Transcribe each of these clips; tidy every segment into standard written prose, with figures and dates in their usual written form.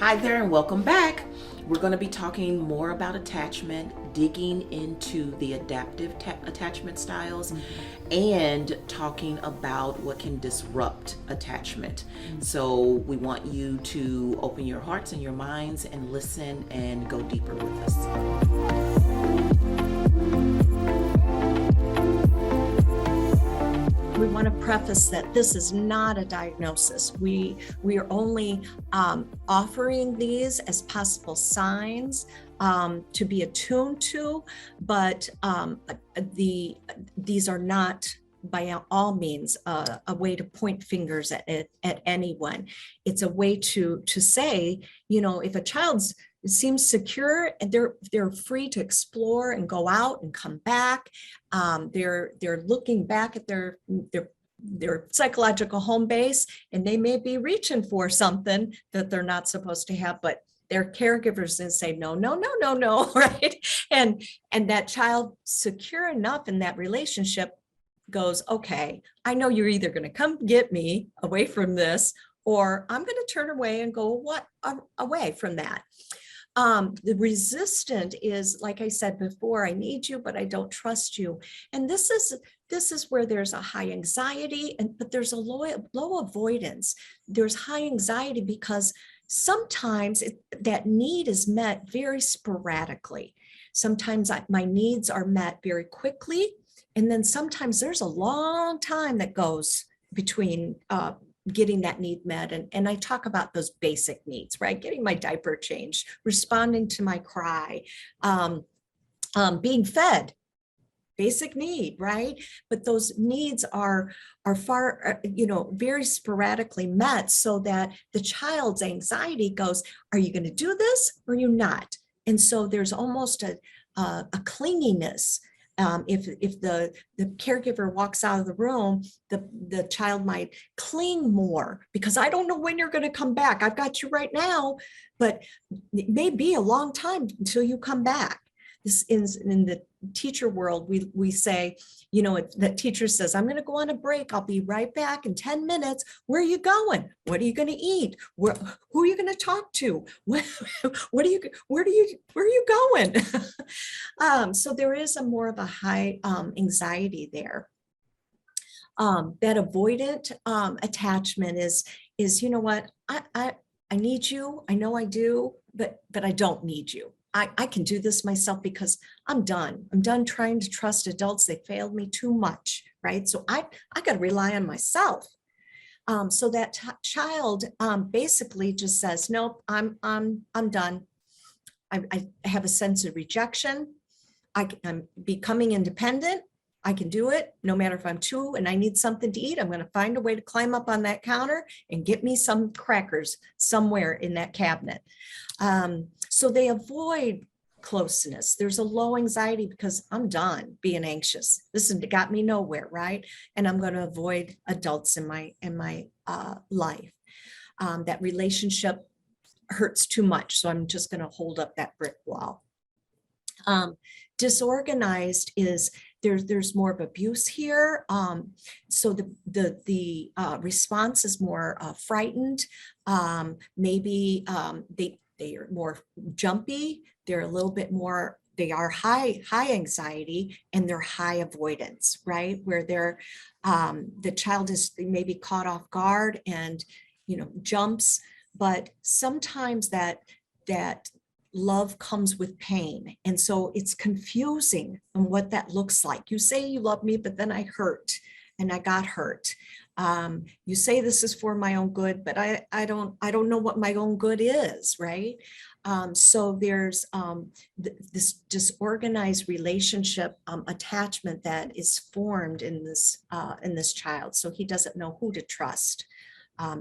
Hi there and welcome back. We're going to be talking more about attachment, digging into the adaptive attachment styles, and talking about what can disrupt attachment. So we want you to open your hearts and your minds and listen and go deeper with us. We want to preface that this is not a diagnosis. We are only offering these as possible signs to be attuned to, but these are not by all means a way to point fingers at anyone. It's a way to say, if a child's seems secure and they're free to explore and go out and come back. They're looking back at their psychological home base, and they may be reaching for something that they're not supposed to have, but their caregivers then say no, right? And that child, secure enough in that relationship, goes, okay, I know you're either going to come get me away from this, or I'm going to turn away and go away from that. The resistant is, like I said before, I need you, but I don't trust you. And this is where there's a high anxiety, but there's a low avoidance. There's high anxiety because sometimes that need is met very sporadically. Sometimes my needs are met very quickly. And then sometimes there's a long time that goes between getting that need met. And I talk about those basic needs, right? Getting my diaper changed, responding to my cry, being fed, basic need, right? But those needs are far, very sporadically met, so that the child's anxiety goes, are you going to do this or are you not? And so there's almost a clinginess. If the caregiver walks out of the room, the child might cling more because I don't know when you're going to come back. I've got you right now, but it may be a long time until you come back. This is in the teacher world. We say, that teacher says, I'm going to go on a break. I'll be right back in 10 minutes. Where are you going? What are you going to eat? Who are you going to talk to? Where are you going? So there is more of a high anxiety there. That avoidant attachment is, what, I need you. I know I do, but I don't need you. I can do this myself because I'm done. I'm done trying to trust adults. They failed me too much, right? So I got to rely on myself. So that child basically just says, nope, I'm done. I have a sense of rejection. I'm becoming independent. I can do it no matter if I'm two and I need something to eat. I'm going to find a way to climb up on that counter and get me some crackers somewhere in that cabinet. So they avoid closeness. There's a low anxiety because I'm done being anxious. This has got me nowhere, right? And I'm going to avoid adults in my life. That relationship hurts too much, so I'm just going to hold up that brick wall. Disorganized is there's more of abuse here. So the response is more frightened. Maybe they are more jumpy. They're a little bit more, they are high anxiety, and they're high avoidance, right? Where they're, the child is maybe caught off guard and, jumps, but sometimes that love comes with pain. And so it's confusing on what that looks like. You say you love me, but then I hurt and I got hurt. You say this is for my own good, but I don't know what my own good is, right? So there's this disorganized relationship attachment that is formed in this child. So he doesn't know who to trust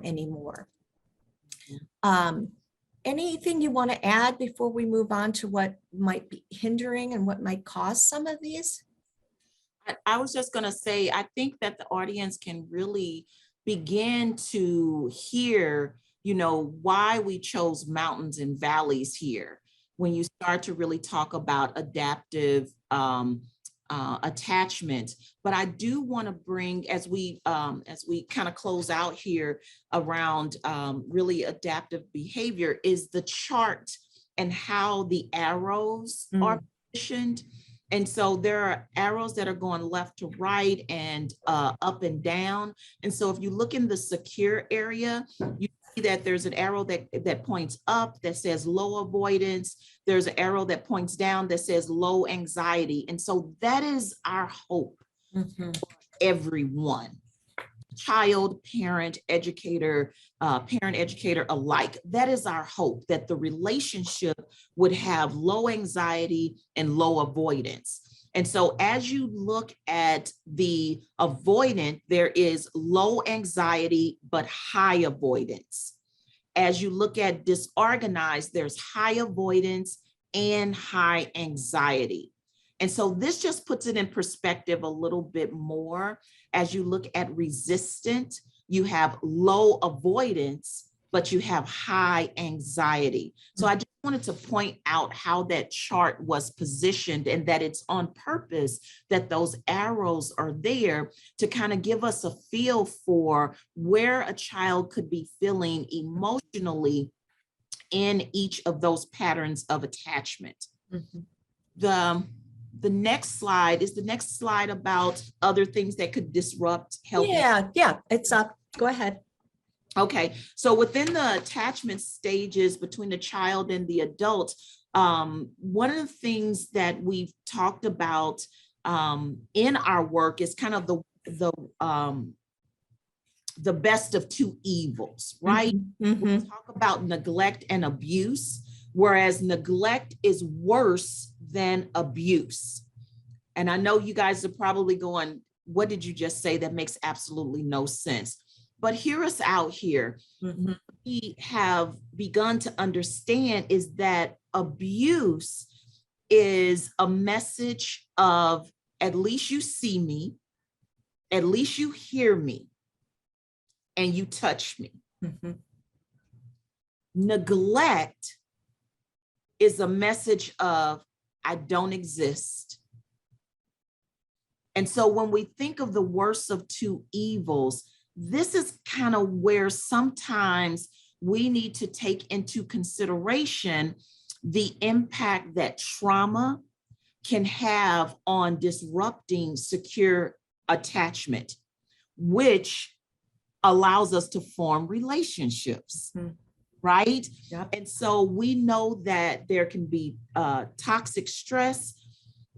anymore. Anything you want to add before we move on to what might be hindering and what might cause some of these? I was just going to say, I think that the audience can really begin to hear, why we chose mountains and valleys here. When you start to really talk about adaptive attachment. But I do want to bring, as we kind of close out here around really adaptive behavior, is the chart and how the arrows are positioned. And so there are arrows that are going left to right and up and down. And so if you look in the secure area, you see that there's an arrow that points up that says low avoidance. There's an arrow that points down that says low anxiety. And so that is our hope for everyone. Child, parent, educator, parent, educator alike. That is our hope, that the relationship would have low anxiety and low avoidance. And so as you look at the avoidant, there is low anxiety, but high avoidance. As you look at disorganized, there's high avoidance and high anxiety. And so this just puts it in perspective a little bit more. As you look at resistant, you have low avoidance, but you have high anxiety. So I just wanted to point out how that chart was positioned, and that it's on purpose that those arrows are there to kind of give us a feel for where a child could be feeling emotionally in each of those patterns of attachment. The next slide is the next slide about other things that could disrupt health. Yeah, it's up. Go ahead. Okay, so within the attachment stages between the child and the adult, one of the things that we've talked about in our work is kind of the best of two evils, right? We talk about neglect and abuse, whereas neglect is worse than abuse. And I know you guys are probably going, what did you just say? That makes absolutely no sense. But hear us out here. What we have begun to understand is that abuse is a message of, at least you see me, at least you hear me, and you touch me. Neglect is a message of, I don't exist. And so when we think of the worst of two evils, this is kind of where sometimes we need to take into consideration the impact that trauma can have on disrupting secure attachment, which allows us to form relationships. Right? Yep. And so we know that there can be toxic stress.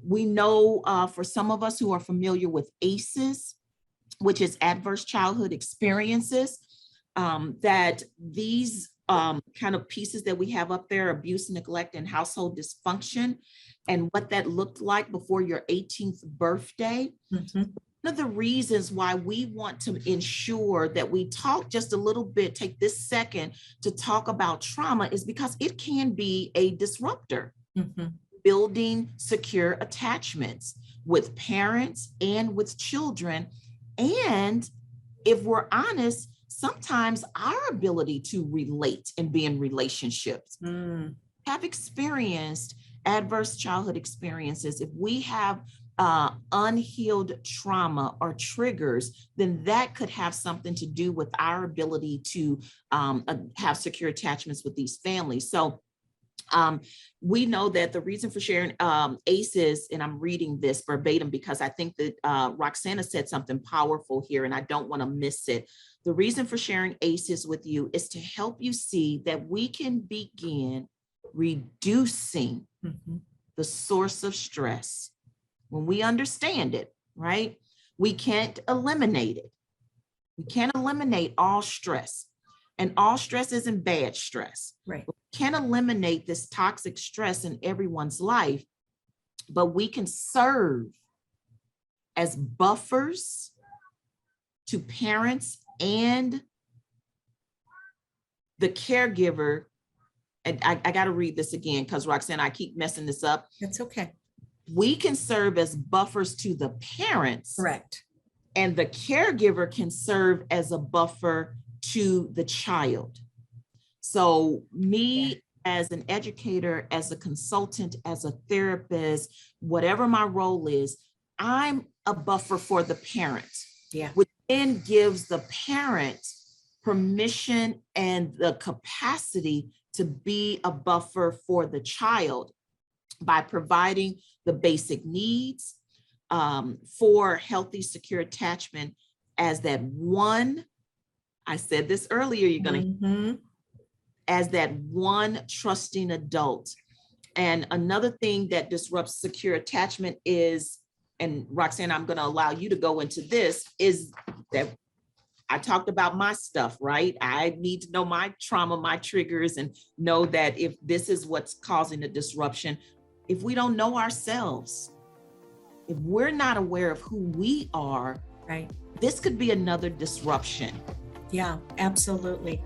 We know for some of us who are familiar with ACEs, which is adverse childhood experiences, that these kind of pieces that we have up there, abuse, neglect, and household dysfunction, and what that looked like before your 18th birthday. One of the reasons why we want to ensure that we talk just a little bit, take this second to talk about trauma, is because it can be a disruptor. Building secure attachments with parents and with children. And if we're honest, sometimes our ability to relate and be in relationships have experienced adverse childhood experiences. If we have unhealed trauma or triggers, then that could have something to do with our ability to have secure attachments with these families. So we know that the reason for sharing ACEs, and I'm reading this verbatim because I think that Roxeanna said something powerful here and I don't want to miss it. The reason for sharing ACEs with you is to help you see that we can begin reducing the source of stress. When we understand it, right? We can't eliminate it. We can't eliminate all stress. And all stress isn't bad stress. Right. We can't eliminate this toxic stress in everyone's life, but we can serve as buffers to parents and the caregiver. And I got to read this again because Roxanna, I keep messing this up. That's okay. We can serve as buffers to the parents. Correct. And the caregiver can serve as a buffer to the child. So me as an educator, as a consultant, as a therapist, whatever my role is, I'm a buffer for the parent, Yeah. which then gives the parent permission and the capacity to be a buffer for the child by providing the basic needs for healthy, secure attachment as that one, I said this earlier, you're going to, Mhm. as that one trusting adult. And another thing that disrupts secure attachment is, and Roxanne, I'm going to allow you to go into this, is that I talked about my stuff, right? I need to know my trauma, my triggers, and know that if this is what's causing the disruption, if we don't know ourselves, if we're not aware of who we are, Right. this could be another disruption. Yeah, absolutely.